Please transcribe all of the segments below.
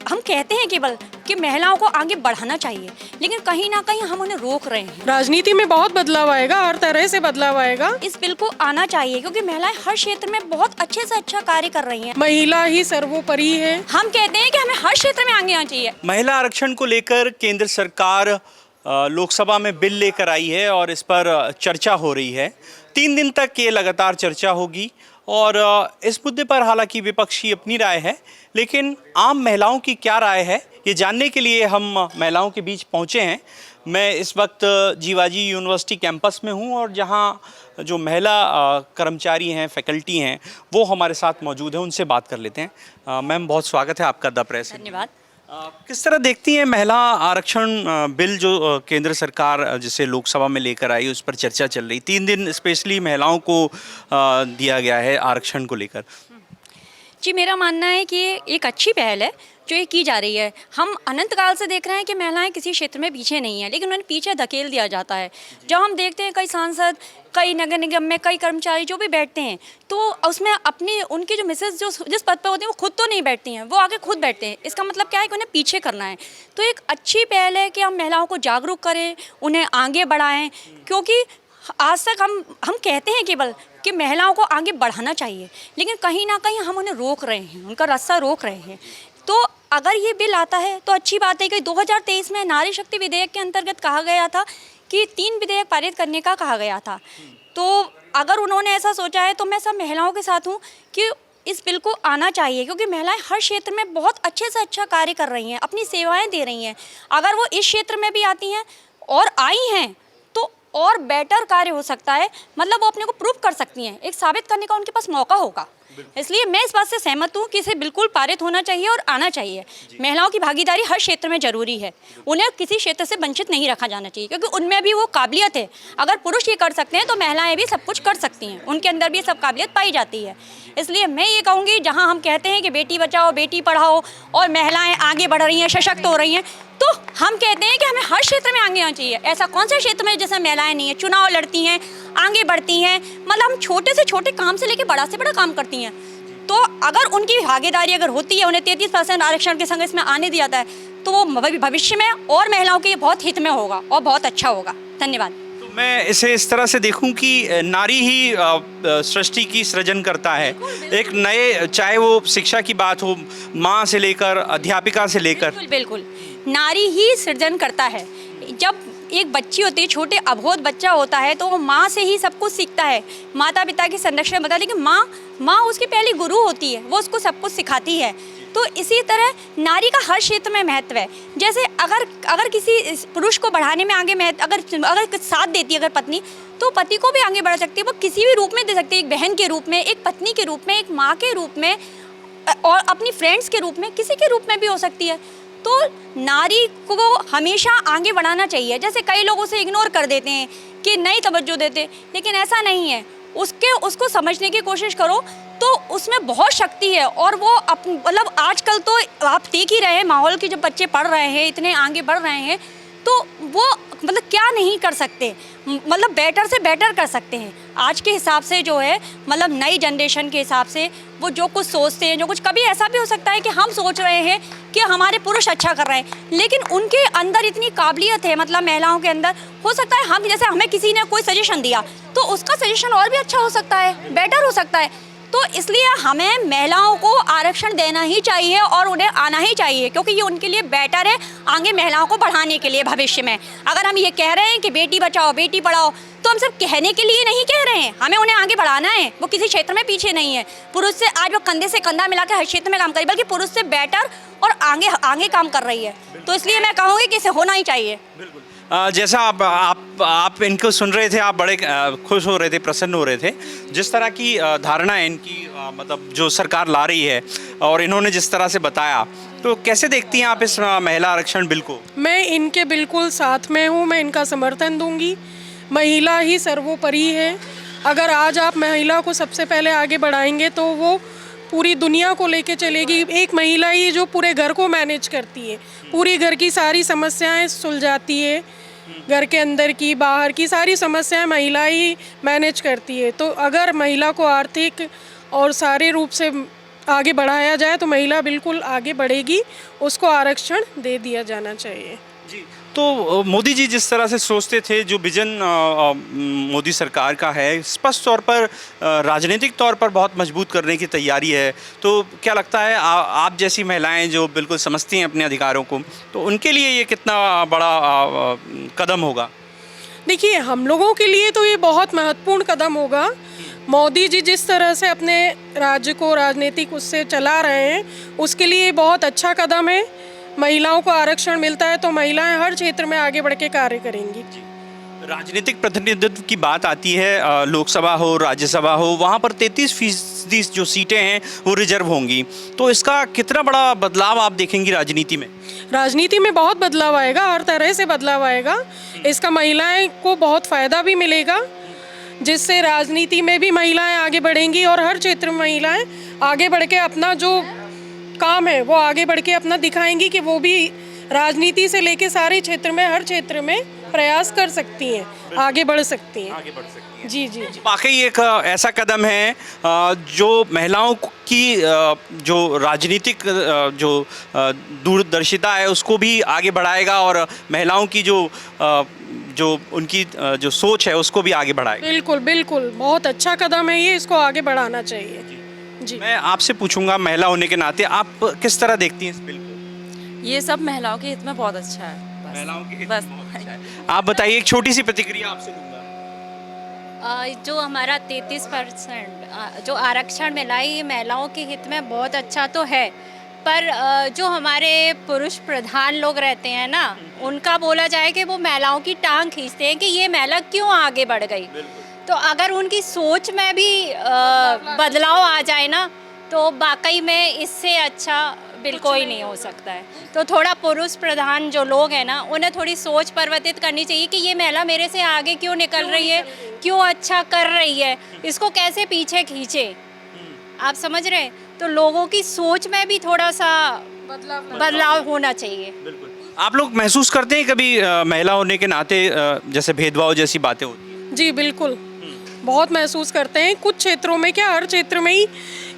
हम कहते हैं केवल कि महिलाओं को आगे बढ़ाना चाहिए, लेकिन कहीं ना कहीं हम उन्हें रोक रहे हैं। राजनीति में बहुत बदलाव आएगा, हर तरह से बदलाव आएगा। इस बिल को आना चाहिए क्योंकि महिलाएं हर क्षेत्र में बहुत अच्छे से अच्छा कार्य कर रही हैं। महिला ही सर्वोपरि है। हम कहते हैं कि हमें हर क्षेत्र में आगे आना चाहिए। महिला आरक्षण को लेकर केंद्र सरकार लोकसभा में बिल लेकर आई है और इस पर चर्चा हो रही है। 3 दिन तक ये लगातार चर्चा होगी और इस मुद्दे पर हालांकि विपक्ष की अपनी राय है, लेकिन आम महिलाओं की क्या राय है ये जानने के लिए हम महिलाओं के बीच पहुंचे हैं। मैं इस वक्त जीवाजी यूनिवर्सिटी कैंपस में हूं और जहां जो महिला कर्मचारी हैं, फैकल्टी हैं, वो हमारे साथ मौजूद हैं। उनसे बात कर लेते हैं। मैम, बहुत स्वागत है आपका द प्रेस। धन्यवाद। किस तरह देखती हैं महिला आरक्षण बिल जो केंद्र सरकार जिसे लोकसभा में लेकर आई, उस पर चर्चा चल रही। 3 दिन स्पेशली महिलाओं को दिया गया है आरक्षण को लेकर। जी, मेरा मानना है कि ये एक अच्छी पहल है जो ये की जा रही है। हम अनंत काल से देख रहे हैं कि महिलाएं किसी क्षेत्र में पीछे नहीं हैं, लेकिन उन्हें पीछे धकेल दिया जाता है। जब हम देखते हैं कई सांसद, कई नगर निगम में कई कर्मचारी जो भी बैठते हैं, तो उसमें अपनी उनकी जो मिसेज जो जिस पद पर होती हैं वो खुद तो नहीं बैठती हैं, वो आगे खुद बैठते हैं। इसका मतलब क्या है कि उन्हें पीछे करना है। तो एक अच्छी पहल है कि हम महिलाओं को जागरूक करें, उन्हें आगे बढ़ाएं, क्योंकि आज तक हम कहते हैं केवल कि महिलाओं को आगे बढ़ाना चाहिए, लेकिन कहीं ना कहीं हम उन्हें रोक रहे हैं, उनका रास्ता रोक रहे हैं। तो अगर ये बिल आता है तो अच्छी बात है कि 2023 में नारी शक्ति विधेयक के अंतर्गत कहा गया था कि 3 विधेयक पारित करने का कहा गया था। तो अगर उन्होंने ऐसा सोचा है तो मैं सब महिलाओं के साथ हूँ कि इस बिल को आना चाहिए, क्योंकि महिलाएं हर क्षेत्र में बहुत अच्छे से अच्छा कार्य कर रही हैं, अपनी सेवाएं दे रही हैं। अगर वो इस क्षेत्र में भी आती हैं और आई हैं तो और बेटर कार्य हो सकता है, मतलब वो अपने को प्रूव कर सकती हैं, एक साबित करने का उनके पास मौका होगा। इसलिए मैं इस बात से सहमत हूँ कि इसे बिल्कुल पारित होना चाहिए और आना चाहिए। महिलाओं की भागीदारी हर क्षेत्र में जरूरी है, उन्हें किसी क्षेत्र से वंचित नहीं रखा जाना चाहिए, क्योंकि उनमें भी वो काबिलियत है। अगर पुरुष ये कर सकते हैं तो महिलाएं भी सब कुछ कर सकती हैं, उनके अंदर भी सब काबिलियत पाई जाती है। इसलिए मैं ये कहूँगी, जहाँ हम कहते हैं कि बेटी बचाओ बेटी पढ़ाओ और महिलाएं आगे बढ़ रही हैं, सशक्त हो रही हैं, तो हम कहते हैं कि हमें हर क्षेत्र में आगे आना चाहिए। ऐसा कौन सा क्षेत्र में जैसे महिलाएं नहीं है, चुनाव लड़ती हैं, आगे बढ़ती हैं, मतलब हम छोटे से छोटे काम से लेकर बड़ा से बड़ा काम करती हैं। तो अगर उनकी भागीदारी अगर होती है, उन्हें 33% आरक्षण के संग इसमें आने दिया जाता है, तो वो भविष्य में और महिलाओं के बहुत हित में होगा और बहुत अच्छा होगा। धन्यवाद। तो मैं इसे इस तरह से देखूं कि नारी ही सृष्टि की सृजन करता है। एक नए, चाहे वो शिक्षा की बात हो, माँ से लेकर अध्यापिका से लेकर, बिल्कुल नारी ही सृजन करता है। जब एक बच्ची होती है, छोटे अबोध बच्चा होता है, तो वो माँ से ही सब कुछ सीखता है, माता पिता की संरक्षण बता, लेकिन माँ उसकी पहली गुरु होती है, वो उसको सब कुछ सिखाती है। तो इसी तरह नारी का हर क्षेत्र में महत्व है। जैसे अगर किसी पुरुष को बढ़ाने में आगे अगर साथ देती है अगर पत्नी, तो पति को भी आगे बढ़ा सकती है। वो किसी भी रूप में दे सकती है, एक बहन के रूप में, एक पत्नी के रूप में, एक माँ के रूप में, और अपनी फ्रेंड्स के रूप में, किसी के रूप में भी हो सकती है। तो नारी को हमेशा आगे बढ़ाना चाहिए। जैसे कई लोग उसे इग्नोर कर देते हैं कि नहीं तवज्जो देते, लेकिन ऐसा नहीं है। उसको समझने की कोशिश करो तो उसमें बहुत शक्ति है। और वो मतलब आजकल तो आप देख ही रहे हैं माहौल की, जब बच्चे पढ़ रहे हैं, इतने आगे बढ़ रहे हैं, तो वो मतलब क्या नहीं कर सकते, मतलब बेटर से बेटर कर सकते हैं। आज के हिसाब से जो है, मतलब नई जनरेशन के हिसाब से वो जो कुछ सोचते हैं, जो कुछ, कभी ऐसा भी हो सकता है कि हम सोच रहे हैं कि हमारे पुरुष अच्छा कर रहे हैं, लेकिन उनके अंदर इतनी काबिलियत है, मतलब महिलाओं के अंदर, हो सकता है हम जैसे हमें किसी ने कोई सजेशन दिया तो उसका सजेशन और भी अच्छा हो सकता है, बेटर हो सकता है। तो इसलिए हमें महिलाओं को आरक्षण देना ही चाहिए और उन्हें आना ही चाहिए, क्योंकि ये उनके लिए बेटर है आगे महिलाओं को बढ़ाने के लिए भविष्य में। अगर हम ये कह रहे हैं कि बेटी बचाओ बेटी पढ़ाओ, तो हम सिर्फ कहने के लिए नहीं कह रहे हैं, हमें उन्हें आगे बढ़ाना है। वो किसी क्षेत्र में पीछे नहीं है। पुरुष से आज वो कंधे से कंधा मिला के हर क्षेत्र में काम करे, बल्कि पुरुष से बेटर और आगे काम कर रही है। तो इसलिए मैं कहूँगी कि इसे होना ही चाहिए। जैसा आप इनको सुन रहे थे, आप बड़े खुश हो रहे थे, प्रसन्न हो रहे थे। जिस तरह की धारणा है इनकी, मतलब जो सरकार ला रही है और इन्होंने जिस तरह से बताया, तो कैसे देखती हैं आप इस महिला आरक्षण बिल को? मैं इनके बिल्कुल साथ में हूँ, मैं इनका समर्थन दूंगी। महिला ही सर्वोपरि है। अगर आज आप महिला को सबसे पहले आगे बढ़ाएंगे तो वो पूरी दुनिया को लेके चलेगी। एक महिला ही जो पूरे घर को मैनेज करती है, पूरी घर की सारी समस्याएं सुलझाती है, घर के अंदर की बाहर की सारी समस्याएं महिला ही मैनेज करती है। तो अगर महिला को आर्थिक और सारे रूप से आगे बढ़ाया जाए तो महिला बिल्कुल आगे बढ़ेगी, उसको आरक्षण दे दिया जाना चाहिए। जी, तो मोदी जी जिस तरह से सोचते थे, जो विजन मोदी सरकार का है, स्पष्ट तौर पर राजनीतिक तौर पर बहुत मजबूत करने की तैयारी है। तो क्या लगता है आप जैसी महिलाएं जो बिल्कुल समझती हैं अपने अधिकारों को, तो उनके लिए ये कितना बड़ा कदम होगा? देखिए, हम लोगों के लिए तो ये बहुत महत्वपूर्ण कदम होगा। मोदी जी जिस तरह से अपने राज्य को राजनीतिक उससे चला रहे हैं, उसके लिए बहुत अच्छा कदम है। महिलाओं को आरक्षण मिलता है तो महिलाएं हर क्षेत्र में आगे बढ़ के कार्य करेंगी। राजनीतिक प्रतिनिधित्व की बात आती है, लोकसभा हो, राज्यसभा हो, वहाँ पर 33% जो सीटें हैं वो रिजर्व होंगी। तो इसका कितना बड़ा बदलाव आप देखेंगी राजनीति में? राजनीति में बहुत बदलाव आएगा, हर तरह से बदलाव आएगा। इसका महिलाएं को बहुत फ़ायदा भी मिलेगा, जिससे राजनीति में भी महिलाएं आगे बढ़ेंगी और हर क्षेत्र में महिलाएं आगे बढ़ के अपना जो काम है वो आगे बढ़ के अपना दिखाएंगी कि वो भी राजनीति से लेके सारे क्षेत्र में, हर क्षेत्र में प्रयास कर सकती हैं, आगे बढ़ सकती हैं। आगे बढ़ सकती हैं। जी जी जी। वाकई एक ऐसा कदम है जो महिलाओं की जो राजनीतिक जो दूरदर्शिता है उसको भी आगे बढ़ाएगा और महिलाओं की जो उनकी जो सोच है उसको भी आगे बढ़ाएगा। बिल्कुल बिल्कुल, बहुत अच्छा कदम है ये, इसको आगे बढ़ाना चाहिए। जी। मैं आपसे पूछूंगा, महिला होने के नाते आप किस तरह देखती हैं इस बिल को? ये सब महिलाओं के हित में बहुत अच्छा है। बस। महिलाओं के हित बस। में बहुत अच्छा है। आप बताइए, एक छोटी सी प्रतिक्रिया आपसे लूंगा। जो हमारा 33% जो आरक्षण मिला है, ये महिलाओं के हित में बहुत अच्छा तो है, पर जो हमारे पुरुष प्रधान लोग रहते हैं ना, उनका बोला जाए कि वो महिलाओं की टांग खींचते हैं कि ये महिला क्यों आगे बढ़ गई। तो अगर उनकी सोच में भी बदलाव आ जाए ना, तो वाकई में इससे अच्छा बिल कोई नहीं हो सकता है। तो थोड़ा पुरुष प्रधान जो लोग हैं ना, उन्हें थोड़ी सोच परिवर्तित करनी चाहिए कि ये महिला मेरे से आगे क्यों निकल रही है, क्यों अच्छा कर रही है, इसको कैसे पीछे खींचे। आप समझ रहे हैं? तो लोगों की सोच में भी थोड़ा सा बदलाव होना चाहिए। आप लोग महसूस करते हैं कभी महिला होने के नाते जैसे भेदभाव जैसी बातें होती हैं? जी बिल्कुल, बहुत महसूस करते हैं। कुछ क्षेत्रों में, क्या हर क्षेत्र में ही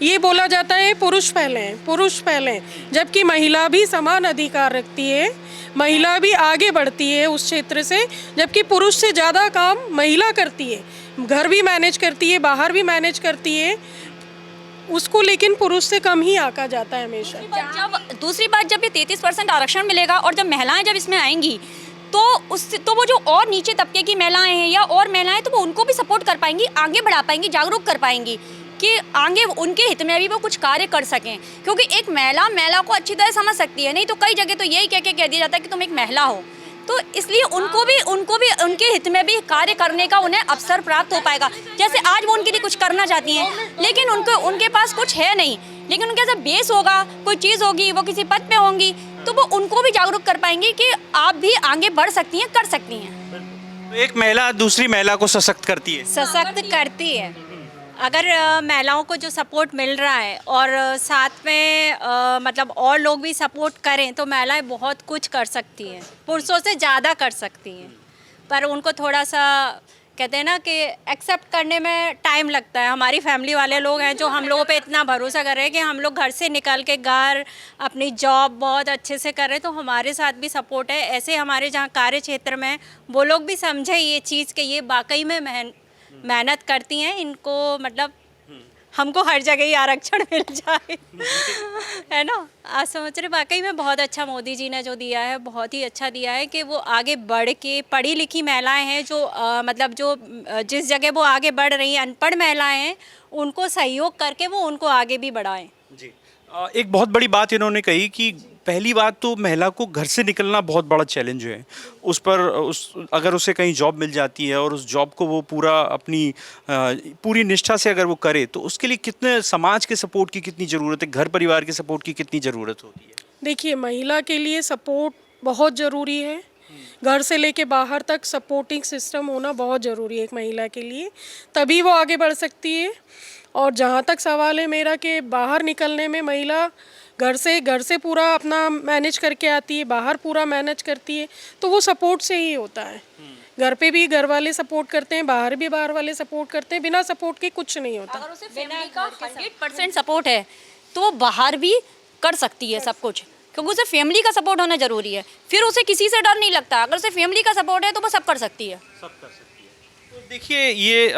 ये बोला जाता है पुरुष पहले हैं, पुरुष पहले हैं, जबकि महिला भी समान अधिकार रखती है, महिला भी आगे बढ़ती है उस क्षेत्र से, जबकि पुरुष से ज़्यादा काम महिला करती है। घर भी मैनेज करती है, बाहर भी मैनेज करती है, उसको लेकिन पुरुष से कम ही आंका जाता है हमेशा। दूसरी बात, जब ये 33% आरक्षण मिलेगा और जब महिलाएं जब इसमें आएंगी तो उससे तो वो जो और नीचे तबके की महिलाएं हैं या और महिलाएं, तो वो उनको भी सपोर्ट कर पाएंगी, आगे बढ़ा पाएंगी, जागरूक कर पाएंगी कि आगे उनके हित में भी वो कुछ कार्य कर सकें। क्योंकि एक महिला को अच्छी तरह समझ सकती है, नहीं तो कई जगह तो यही कह दिया जाता है कि तुम एक महिला हो। तो इसलिए उनको भी उनके हित में भी कार्य करने का उन्हें अवसर प्राप्त हो पाएगा। जैसे आज वो उनके लिए कुछ करना चाहती हैं, लेकिन उनके पास कुछ है नहीं, लेकिन उनके जब बेस होगा, कोई चीज़ होगी, वो किसी पद पे होंगी, तो वो उनको भी जागरूक कर पाएंगे कि आप भी आगे बढ़ सकती हैं, कर सकती हैं। तो एक महिला दूसरी महिला को सशक्त करती है। सशक्त करती है। अगर महिलाओं को जो सपोर्ट मिल रहा है और साथ में मतलब और लोग भी सपोर्ट करें, तो महिलाएं बहुत कुछ कर सकती हैं, पुरुषों से ज़्यादा कर सकती हैं। पर उनको थोड़ा सा कहते हैं ना कि एक्सेप्ट करने में टाइम लगता है। हमारी फैमिली वाले लोग हैं जो हम लोगों पे इतना भरोसा कर रहे हैं कि हम लोग घर से निकल के घर अपनी जॉब बहुत अच्छे से कर रहे हैं, तो हमारे साथ भी सपोर्ट है। ऐसे हमारे जहाँ कार्य क्षेत्र में हैं, वो लोग भी समझे ये चीज़ कि ये वाकई में मेहनत करती हैं, इनको मतलब हमको हर जगह ही आरक्षण मिल जाए है ना। आज समझ रहे, वाकई में बहुत अच्छा मोदी जी ने जो दिया है, बहुत ही अच्छा दिया है कि वो आगे बढ़ के, पढ़ी लिखी महिलाएं हैं जो मतलब जो जिस जगह वो आगे बढ़ रही हैं, अनपढ़ महिलाएं हैं, उनको सहयोग करके वो उनको आगे भी बढ़ाएं। जी, एक बहुत बड़ी बात इन्होंने कही कि पहली बात तो महिला को घर से निकलना बहुत बड़ा चैलेंज है। अगर उसे कहीं जॉब मिल जाती है और उस जॉब को वो पूरी निष्ठा से अगर वो करे, तो उसके लिए कितने समाज के सपोर्ट की कितनी ज़रूरत है, घर परिवार के सपोर्ट की कितनी ज़रूरत होती है? देखिए, महिला के लिए सपोर्ट बहुत ज़रूरी है। घर से लेके बाहर तक सपोर्टिंग सिस्टम होना बहुत ज़रूरी है एक महिला के लिए, तभी वो आगे बढ़ सकती है। और जहाँ तक सवाल है मेरा कि बाहर निकलने में महिला घर से पूरा अपना मैनेज करके आती है, बाहर पूरा मैनेज करती है, तो वो सपोर्ट से ही होता है। घर पे भी घर वाले सपोर्ट करते हैं, बाहर भी बाहर वाले सपोर्ट करते हैं, बिना सपोर्ट के कुछ नहीं होता। अगर उसे फैमिली का 100% सपोर्ट है तो वो बाहर भी कर सकती है सब कुछ, क्योंकि उसे फैमिली का सपोर्ट होना ज़रूरी है। फिर उसे किसी से डर नहीं लगता, अगर उसे फैमिली का सपोर्ट है तो वो सब कर सकती है। सब कर सकती है। तो देखिए ये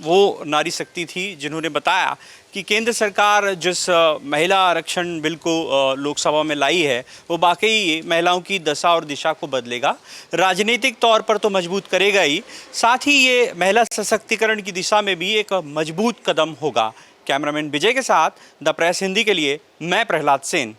वो नारी शक्ति थी जिन्होंने बताया कि केंद्र सरकार जिस महिला आरक्षण बिल को लोकसभा में लाई है वो वाकई महिलाओं की दशा और दिशा को बदलेगा, राजनीतिक तौर पर तो मजबूत करेगा ही, साथ ही ये महिला सशक्तिकरण की दिशा में भी एक मजबूत कदम होगा। कैमरामैन विजय के साथ द प्रेस हिंदी के लिए मैं प्रहलाद सेन।